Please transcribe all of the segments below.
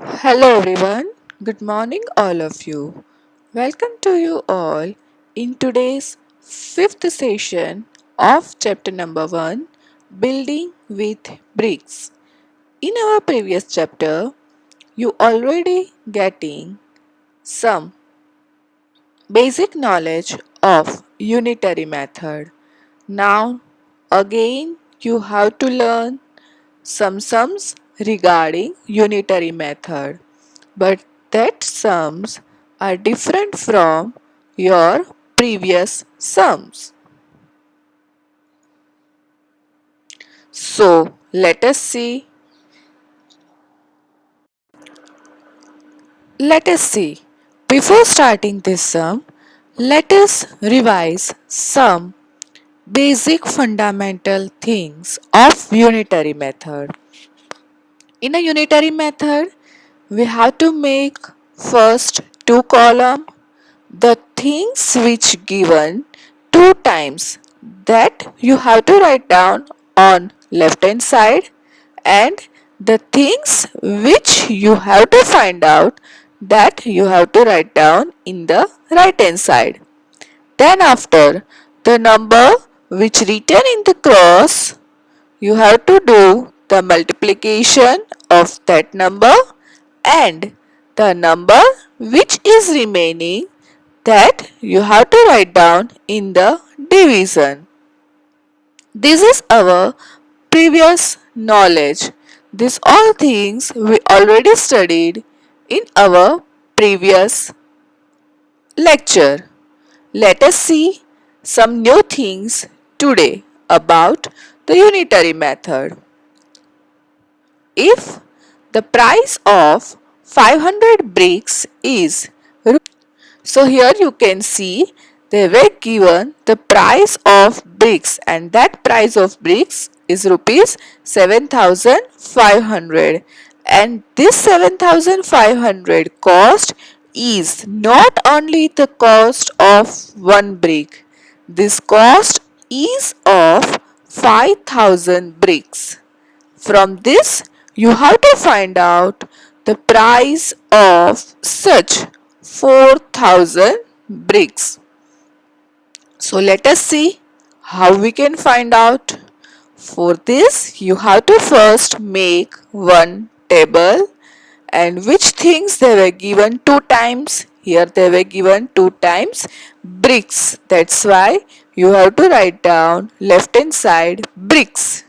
Hello everyone, good morning all of you. Welcome to you all in today's fifth session of chapter number 1 Building with Bricks. In our previous chapter, you already getting some basic knowledge of unitary method. Now again you have to learn some sums regarding unitary method. But that sums are different from your previous sums. So let us see. Let us see. Before starting this sum, let us revise some basic fundamental things of unitary method. In a unitary method, we have to make first two column the things which given two times that you have to write down on left hand side and the things which you have to find out that you have to write down in the right hand side. Then after the number which written in the cross you have to do the multiplication of that number and the number which is remaining that you have to write down in the division. This is our previous knowledge. These all things we already studied in our previous lecture. Let us see some new things today about the unitary method. If the price of 500 bricks is so here you can see they were given the price of bricks and that price of bricks is rupees 7500 and this 7500 cost is not only the cost of one brick. This cost is of 5000 bricks. From this, you have to find out the price of such 4000 bricks. So let us see how we can find out. For this, you have to first make one table and which things they were given two times. Here they were given two times bricks. That's why you have to write down left hand side bricks.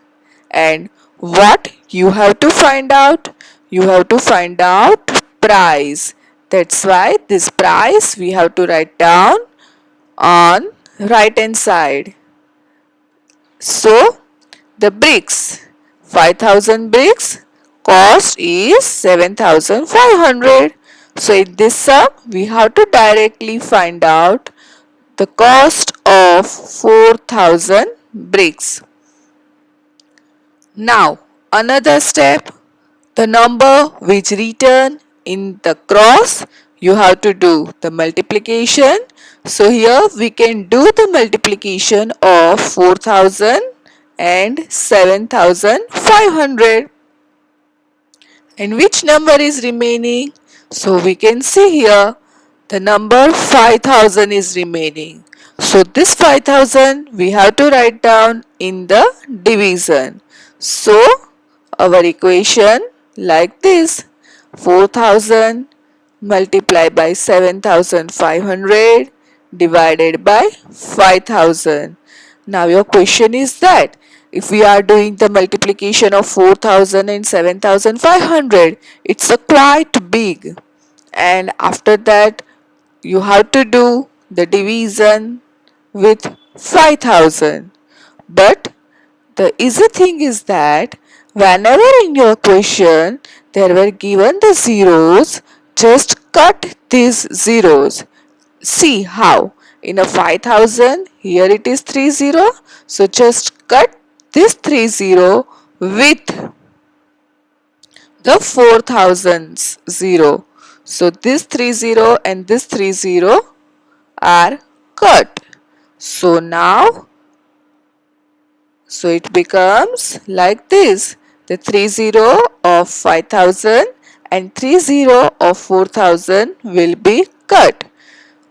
And what you have to find out? You have to find out price. That's why this price we have to write down on right hand side. So the bricks 5000 bricks cost is 7500. So in this sum we have to directly find out the cost of 4000 bricks. Now another step, the number which written in the cross you have to do the multiplication. So here we can do the multiplication of 4000 and 7500 and which number is remaining. So we can see here the number 5000 is remaining. So this 5000 we have to write down in the division. So our equation like this, 4000 multiplied by 7500 divided by 5000. Now your question is that if we are doing the multiplication of 4000 and 7500, it's a quite big, and after that you have to do the division with 5000. But the easy thing is that whenever in your question there were given the zeros, just cut these zeros. See how in a 5000 here it is 30, so just cut this 30 with the 4000's 0. So this 30 and this 30 are cut. So now it becomes like this, the 30 of 5000 and 30 of 4000 will be cut.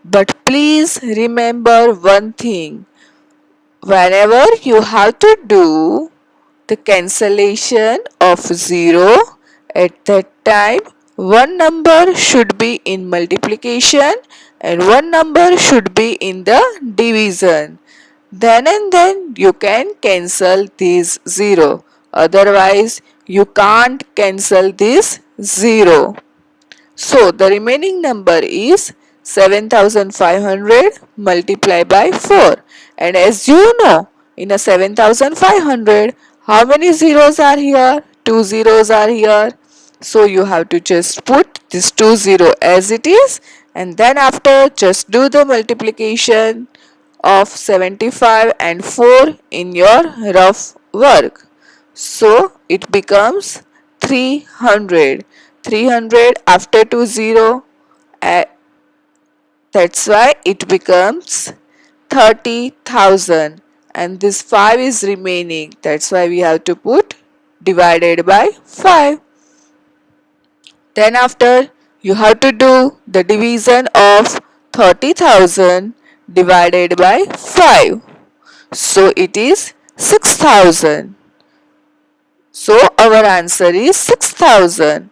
But please remember one thing. Whenever you have to do the cancellation of 0, at that time one number should be in multiplication and one number should be in the division. Then and then you can cancel this 0. Otherwise you can't cancel this 0. So the remaining number is 7500 multiplied by 4. And as you know, in a 7500, how many zeros are here? Two zeros are here. So you have to just put this 20 as it is, and then after just do the multiplication of 75 and 4 in your rough work. So it becomes 300. 300 after 20, that's why it becomes 30,000, and this 5 is remaining, that's why we have to put divided by 5. Then after you have to do the division of 30,000 divided by 5. So it is 6,000. So our answer is 6,000.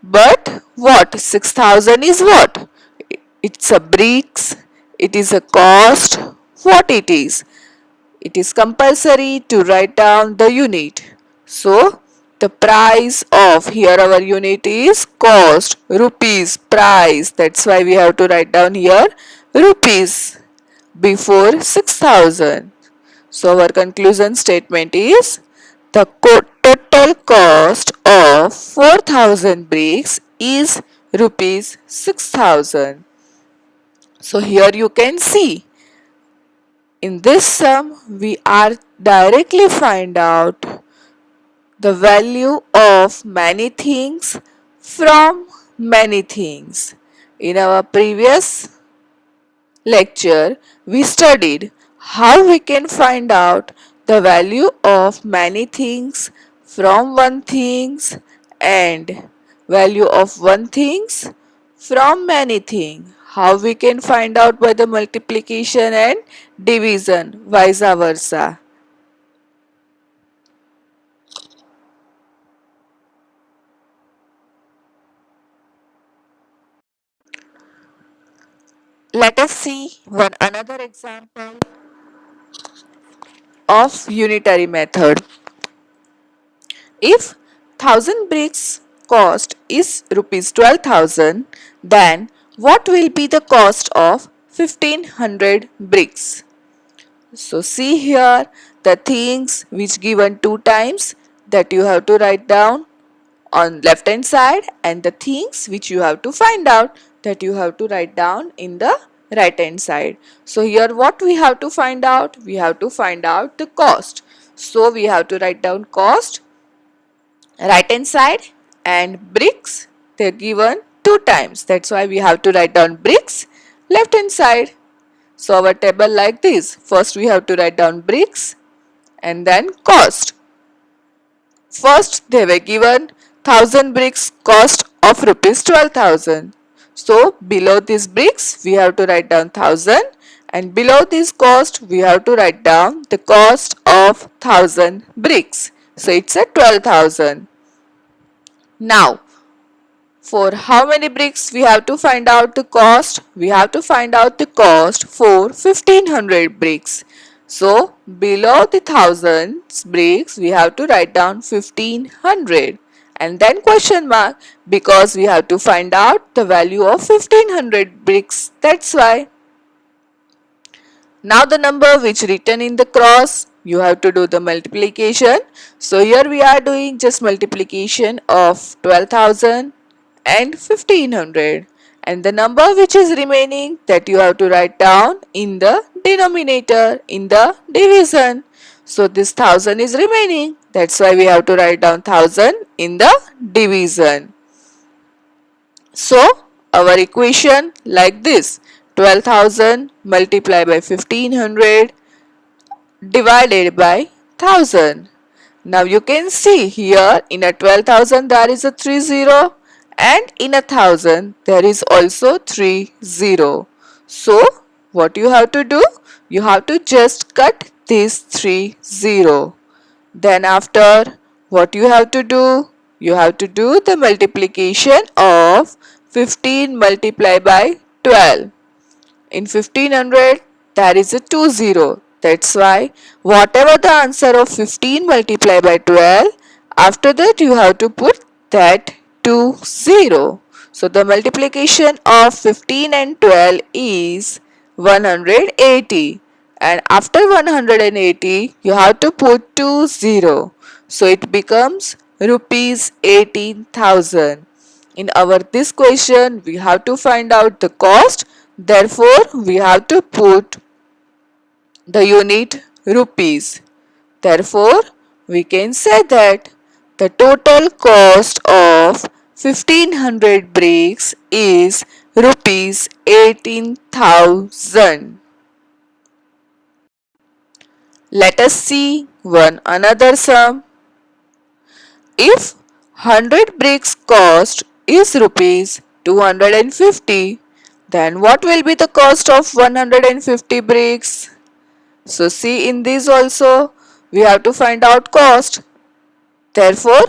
But what? 6,000 is what? It's a bricks. It is a cost. What it is? It is compulsory to write down the unit. So the price of, here our unit is cost, rupees, price. That's why we have to write down here rupees before 6,000. So our conclusion statement is the total cost of 4,000 bricks is rupees 6,000. So here you can see, in this sum we are directly find out the value of many things from many things. In our previous lecture, we studied how we can find out the value of many things from one things and value of one things from many things. How we can find out by the multiplication and division, vice versa. Let us see one another example of unitary method. If 1000 bricks cost is rupees 12,000, then what will be the cost of 1500 bricks? So see here the things which given two times that you have to write down on left hand side, and the things which you have to find out that you have to write down in the right hand side. So here what we have to find out? We have to find out the cost. So we have to write down cost right hand side, and bricks they're given two times. That's why we have to write down bricks left hand side. So our table like this. First we have to write down bricks and then cost. First they were given 1000 bricks cost of rupees 12,000. So below these bricks we have to write down 1000, and below this cost we have to write down the cost of 1000 bricks. So it's a 12,000. Now for how many bricks we have to find out the cost? We have to find out the cost for 1500 bricks. So below the 1000 bricks we have to write down 1500 and then question mark, because we have to find out the value of 1500 bricks. That's why. Now the number which written in the cross, you have to do the multiplication. So here we are doing just multiplication of 12,000 and 1500, and the number which is remaining that you have to write down in the denominator, in the division. So this 1000 is remaining, that's why we have to write down 1000 in the division. So our equation like this: 12,000 multiplied by 1500 divided by 1000. Now you can see here in a 12,000 there is a 30, and in 1,000 there is also 3 0. So what you have to do? You have to just cut this 3 0. Then after, what you have to do? You have to do the multiplication of 15 multiplied by 12. In 1500 there is a 2 0. That's why whatever the answer of 15 multiplied by 12, after that you have to put that 2 0. So the multiplication of 15 and 12 is 180, and after 180 you have to put 2 0. So it becomes rupees 18,000. In our this question we have to find out the cost, therefore we have to put the unit rupees. Therefore we can say that the total cost of 1500 bricks is rupees 18,000. Let us see one another sum. If 100 bricks cost is rupees 250, then what will be the cost of 150 bricks? So see, in this also we have to find out cost. Therefore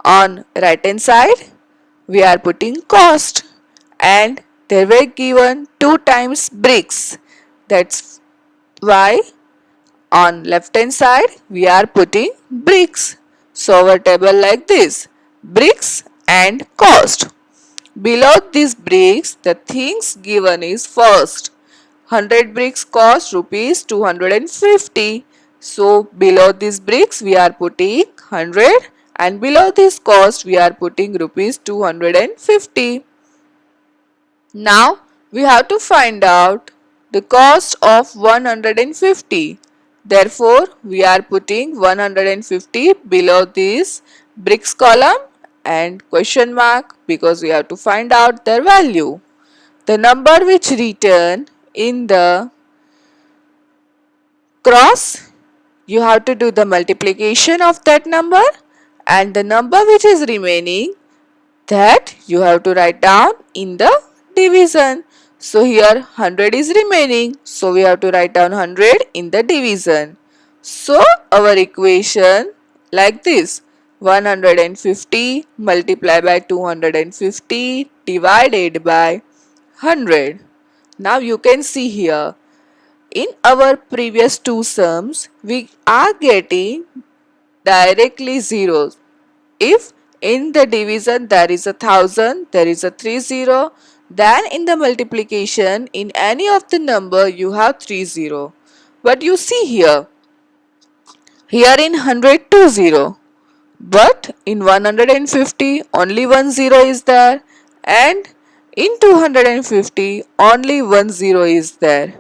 on right hand side we are putting cost, and they were given 2 times bricks. That's why on left hand side we are putting bricks. So our table like this: bricks and cost. Below these bricks the things given is first. 100 bricks cost rupees 250. So below these bricks we are putting 100, and below this cost we are putting rupees 250. Now we have to find out the cost of 150. Therefore we are putting 150 below this bricks column and question mark, because we have to find out their value. The number which written in the cross, you have to do the multiplication of that number, and the number which is remaining, that you have to write down in the division. So here 100 is remaining, so we have to write down 100 in the division. So our equation like this: 150 multiplied by 250 divided by 100. Now you can see here, in our previous two sums we are getting directly zeros. If in the division there is 1,000, there is a 3 0, then in the multiplication in any of the number you have 3 0. But you see here, in 100 2 0, but in 150 only 1 0 is there, and in 250 only 1 0 is there.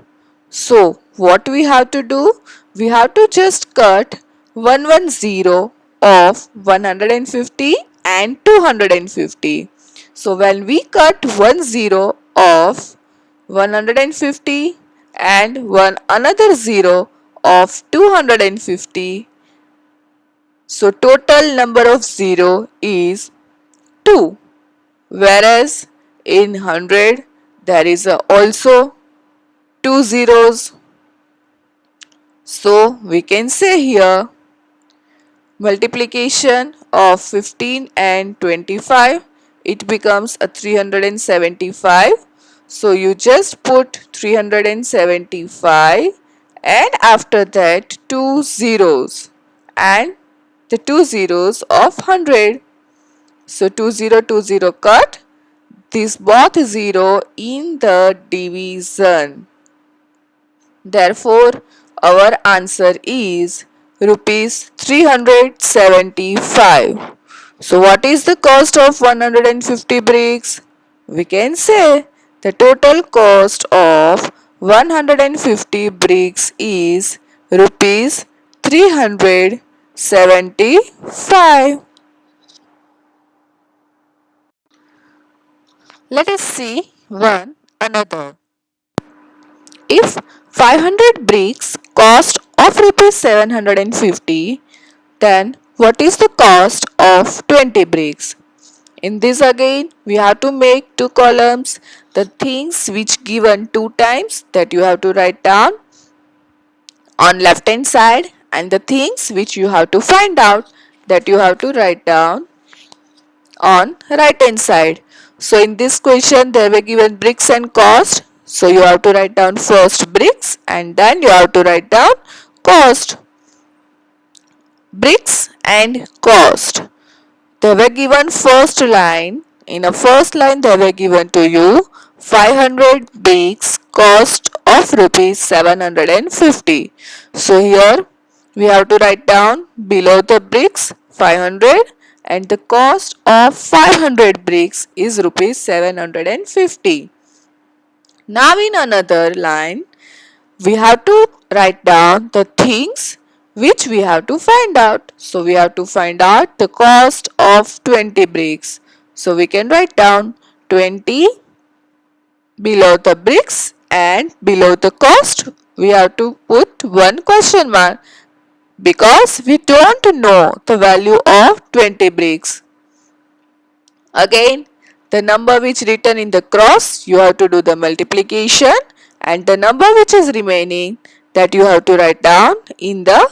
So what we have to do? We have to just cut 110 of 150 and 250. So when we cut 10 of 150 and one another 0 of 250, so total number of 0 is 2. Whereas in 100 there is also 2 zeros. So we can say here multiplication of 15 and 25, it becomes a 375. So you just put 375 and after that 2 zeros and the 2 zeros of 100. So 2020 cut this both 0 in the division. Therefore, our answer is rupees 375. So, what is the cost of 150 bricks? We can say the total cost of 150 bricks is rupees 375. Let us see one another. If 500 bricks cost of rupees 750, then what is the cost of 20 bricks? In this again, we have to make two columns. The things which given two times that you have to write down on left hand side, and the things which you have to find out that you have to write down on right hand side. So in this question they were given bricks and cost. So you have to write down first bricks and then you have to write down cost. Bricks and cost. They were given first line. In a first line they were given to you 500 bricks cost of rupees 750. So here we have to write down below the bricks 500 and the cost of 500 bricks is rupees 750. Now in another line we have to write down the things which we have to find out. So we have to find out the cost of 20 bricks. So we can write down 20 below the bricks and below the cost we have to put one question mark because we don't know the value of 20 bricks. Again, the number which written in the cross, you have to do the multiplication, and the number which is remaining that you have to write down in the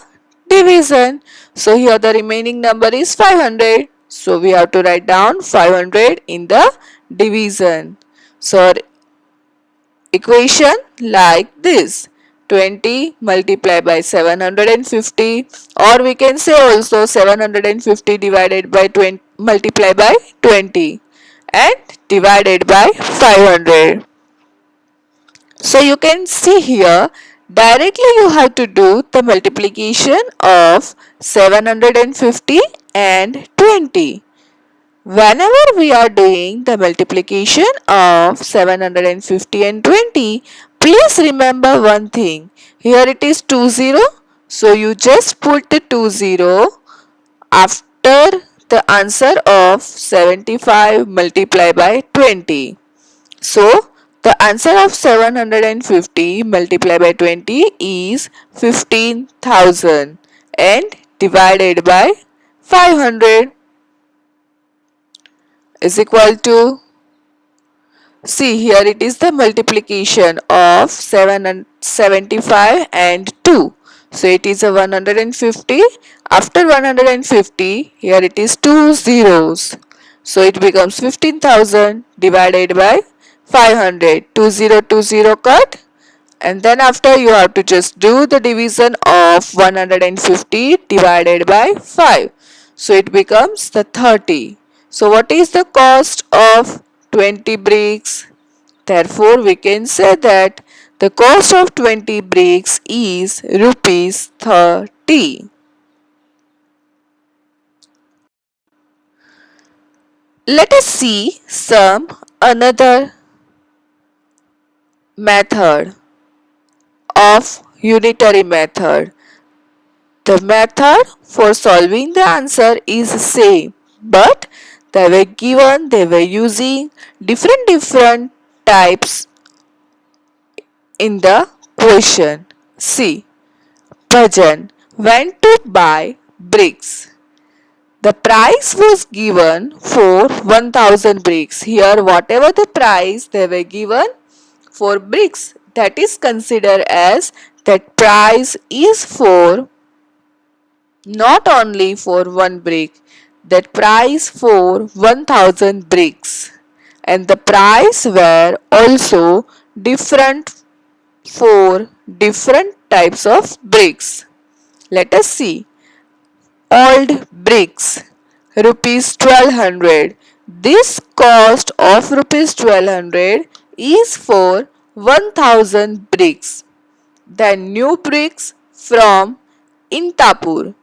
division. So here the remaining number is 500. So we have to write down 500 in the division. So equation like this. 20 multiplied by 750, or we can say also 750 divided by 20 multiplied by 20 and divided by 500. So you can see here directly you have to do the multiplication of 750 and 20. Whenever we are doing the multiplication of 750 and 20, please remember one thing. Here it is 20. So you just put the 20 after the answer of 75 multiplied by 20. So the answer of 750 multiplied by 20 is 15,000 and divided by 500 is equal to, see here it is the multiplication of 775 and 2. So it is a 150. After 150 here it is 2 zeros. So it becomes 15,000 divided by 500. 20 cut, and then after you have to just do the division of 150 divided by 5. So it becomes the 30. So what is the cost of 20 bricks? Therefore we can say that the cost of 20 bricks is rupees 30. Let us see some another method of unitary method. The method for solving the answer is same, but they were using different types in the question. See, Bhajan went to buy bricks. The price was given for 1000 bricks. Here whatever the price they were given for bricks, that is considered as that price is for not only for one brick, that price for 1000 bricks, and the price were also different for different types of bricks. Let us see. Old bricks, rupees 1200. This cost of rupees 1200 is for 1000 bricks. Then new bricks from Intapur.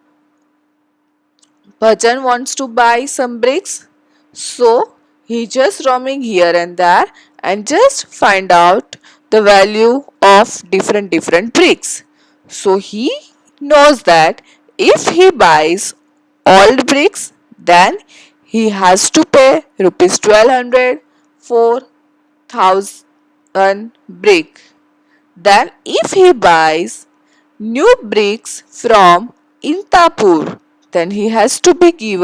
Bhajan wants to buy some bricks, so he just roaming here and there and just find out the value of different bricks. So he knows that if he buys old bricks, then he has to pay rupees 1200 for 1000 brick. Then if he buys new bricks from Intapur, then he has to be give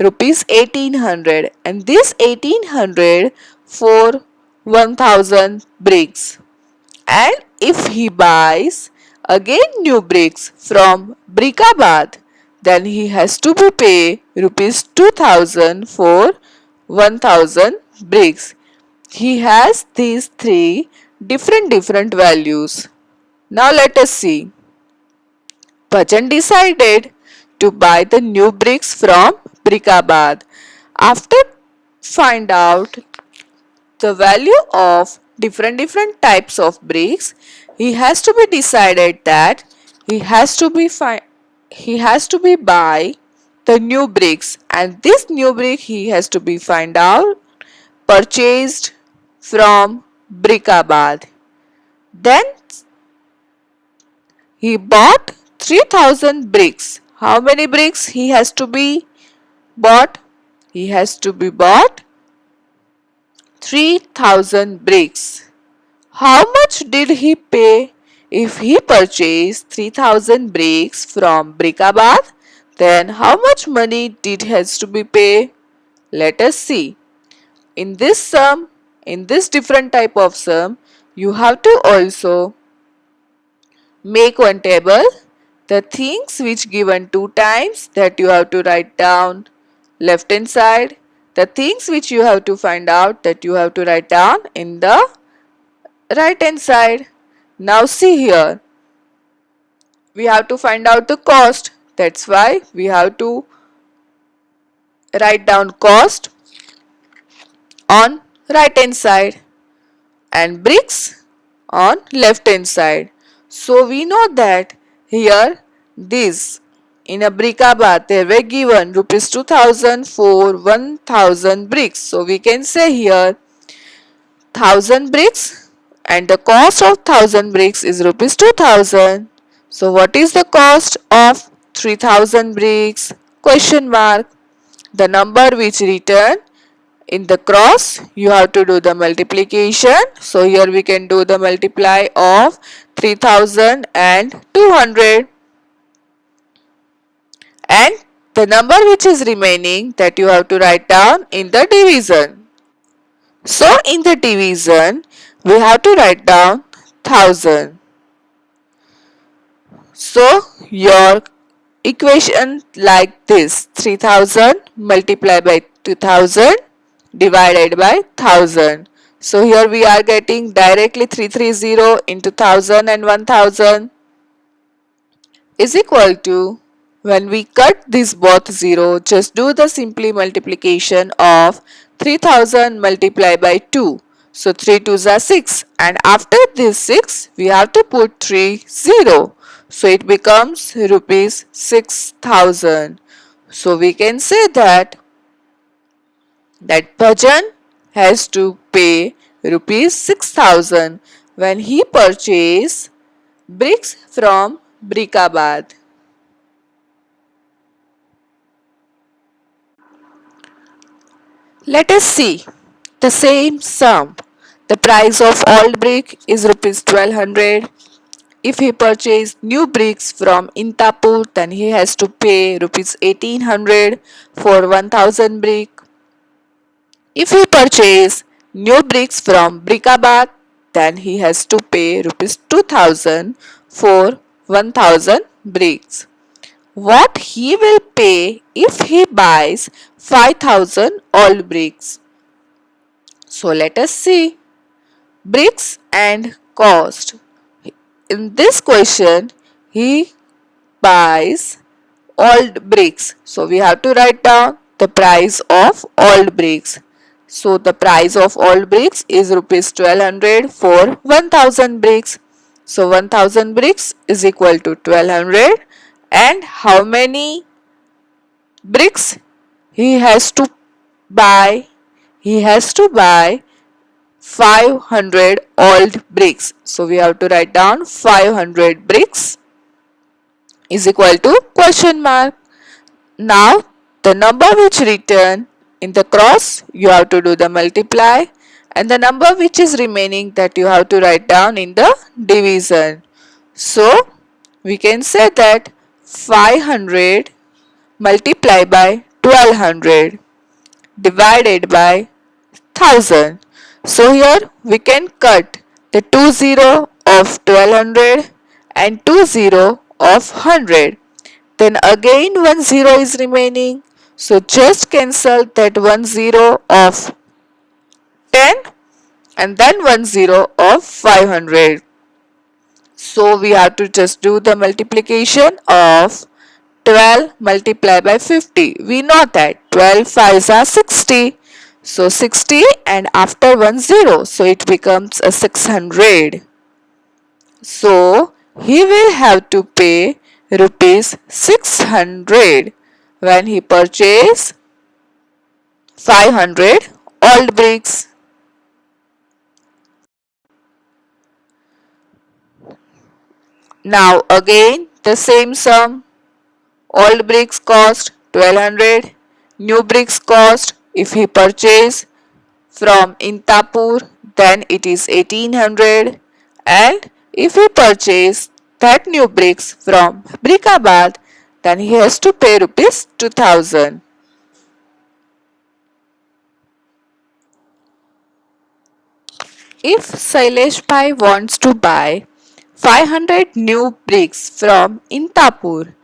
rupees 1800, and this 1800 for 1000 bricks. And if he buys again new bricks from Brickabad, then he has to be pay rupees 2000 for 1000 bricks. He has these three different values. Now let us see. Bhajan decided to buy the new bricks from Brickabad. After find out the value of different types of bricks, he has to be decided that he has to be buy the new bricks, and this new brick he has to be find out purchased from Brickabad. Then he bought 3000 bricks. How many bricks he has to be bought? He has to be bought 3000 bricks. How much did he pay if he purchased 3000 bricks from Brickabad? Then how much money did has to be paid? Let us see. In this sum, in this different type of sum, you have to also make one table. The things which given two times, that you have to write down left hand side. The things which you have to find out, that you have to write down in the right hand side. Now see here, we have to find out the cost. That's why we have to write down cost on right hand side and bricks on left hand side. So we know that here this in a Brickabad they were given rupees 2000 for 1000 bricks. So we can say here 1000 bricks, and the cost of 1000 bricks is rupees 2000. So what is the cost of 3000 bricks? Question mark. The number which written in the cross, you have to do the multiplication. So here we can do the multiply of 3000 and 200, and the number which is remaining, that you have to write down in the division. So in the division we have to write down 1000. So your equation like this: 3000 multiplied by 2000 divided by 1000. So here we are getting directly 330 into 1000 and 1000 is equal to, when we cut this both 0, just do the simply multiplication of 3000 multiplied by 2. So 3 2s are 6, and after this 6 we have to put 3 0. So it becomes rupees 6000. So we can say that Bhajan has to pay rupees 6000 when he purchased bricks from Brickabad. Let us see the same sum. The price of old brick is rupees 1200. If he purchased new bricks from Intapur, then he has to pay rupees 1800 for 1000 brick. If he purchase new bricks from Brickabad, then he has to pay rupees 2000 for 1000 bricks. What he will pay if he buys 5000 old bricks? So let us see. Bricks and cost. In this question, he buys old bricks. So we have to write down the price of old bricks. So the price of old bricks is rupees 1200 for 1000 bricks. So 1000 bricks is equal to 1200, and how many bricks he has to buy? He has to buy 500 old bricks. So we have to write down 500 bricks is equal to question mark. Now the number which written in the cross, you have to do the multiply, and the number which is remaining, that you have to write down in the division. So we can say that 500 multiplied by 1200 divided by 1000. So here we can cut the 20 of 1200 and 20 of 100. Then again 10 is remaining. So just cancel that 10 of 10 and then 10 of 500. So we have to just do the multiplication of 12 multiplied by 50. We know that 12 5s are 60. So 60 and after 10, so it becomes a 600. So he will have to pay rupees 600 when he purchase 500 old bricks. Now again the same sum. Old bricks cost 1200, new bricks cost if he purchase from Intapur then it is 1800, and if he purchase that new bricks from Brickabad then he has to pay rupees 2000. If Sailesh Bhai wants to buy 500 new bricks from Intapur,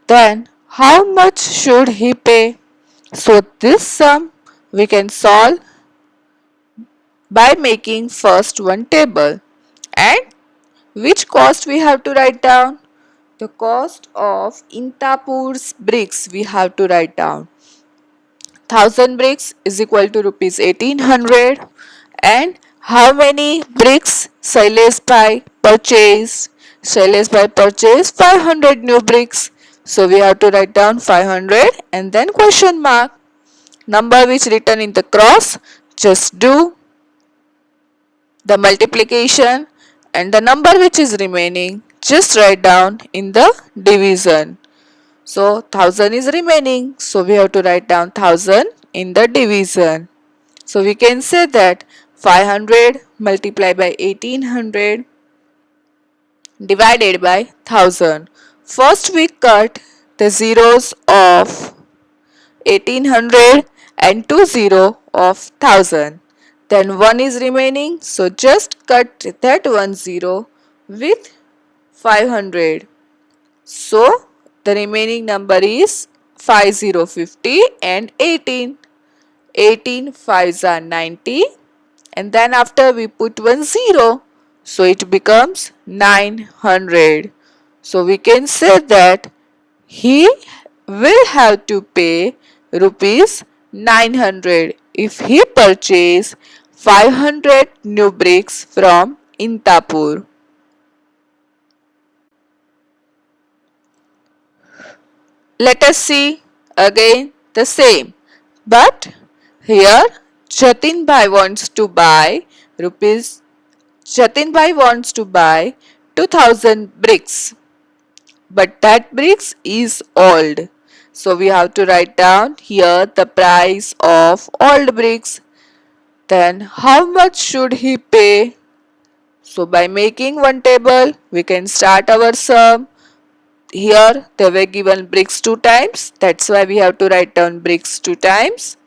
then how much should he pay? So this sum we can solve by making first one table, and which cost we have to write down? The cost of Intapur's bricks we have to write down. 1000 bricks is equal to rupees 1800, and how many bricks Sailesh Bhai purchased? Sailesh Bhai purchased 500 new bricks. So we have to write down 500 and then question mark. Number which written in the cross, just do the multiplication, and the number which is remaining just write down in the division. So 1000 is remaining, so we have to write down 1000 in the division. So we can say that 500 multiplied by 1800 divided by 1000. First we cut the zeros of 1800 and 20 of 1000. Then 1 is remaining, so just cut that 10 with 500. So the remaining number is 5050 and 18. 18 5s are 90, and then after we put 10, so it becomes 900. So we can say that he will have to pay rupees 900 if he purchase 500 new bricks from Intapur. Let us see again the same, but here Jatin Bhai wants to buy rupees Jatin Bhai wants to buy 2000 bricks, but that bricks is old. So we have to write down here the price of old bricks. Then how much should he pay? So by making one table, we can start our sum. Here they were given bricks 2 times. That's why we have to write down bricks 2 times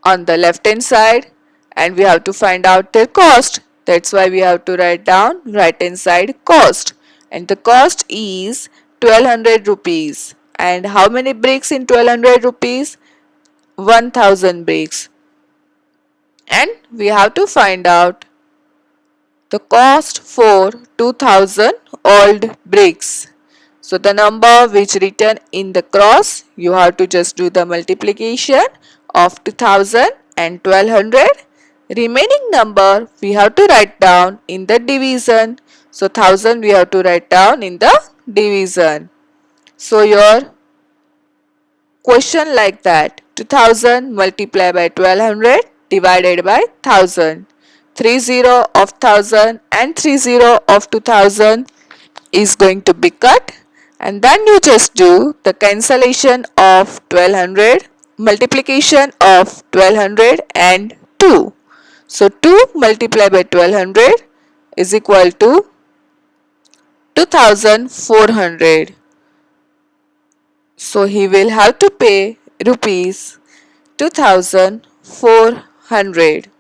on the left hand side, and we have to find out their cost. That's why we have to write down right hand side cost, and the cost is 1200 rupees. And how many bricks in 1200 rupees? 1000 bricks. And we have to find out the cost for 2000 old bricks. So the number which written in the cross, you have to just do the multiplication of 2000 and 1200. Remaining number we have to write down in the division. So 1000 we have to write down in the division. So your question like that, 2000 multiplied by 1200 divided by 1000. 30 of 1000 and 30 of 2000 is going to be cut, and then you just do the cancellation of 1200, multiplication of 1200 and 2. So 2 multiplied by 1200 is equal to 2400. So he will have to pay rupees 2400.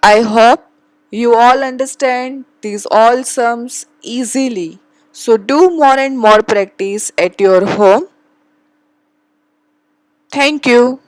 I hope you all understand these all sums easily. So do more and more practice at your home. Thank you.